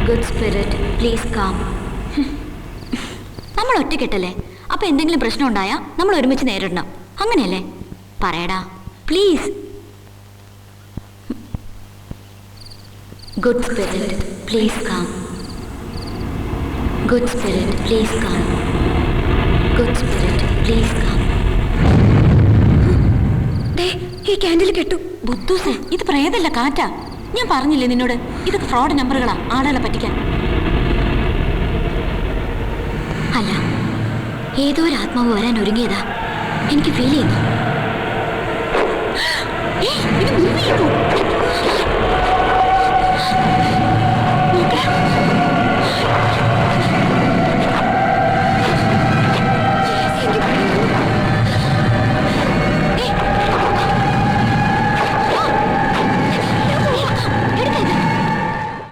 Good spirit please come. നമ്മൾ ഒറ്റക്കെട്ടല്ലേ, അപ്പൊ എന്തെങ്കിലും പ്രശ്നം ഉണ്ടായാ നമ്മൾ ഒരുമിച്ച് നേരിടണം, അങ്ങനെയല്ലേ? പറയടാ please. Good spirit please come. Good spirit please come. Good spirit please come. ഈ ക്യാൻഡിൽ കെട്ടു. ബുദ്ധൂസേ, ഇത് പ്രേതല്ല, കാറ്റാ. ഞാൻ പറഞ്ഞില്ലേ നിന്നോട്, ഇതൊക്കെ ഫ്രോഡ് നമ്പറുകളാ, ആളുകളെ പറ്റിക്കാൻ. അല്ല, ഏതോ ഒരു ആത്മാവ് വരാൻ ഒരുങ്ങിയതാ, എനിക്ക് ഫീൽ ചെയ്യുന്നു.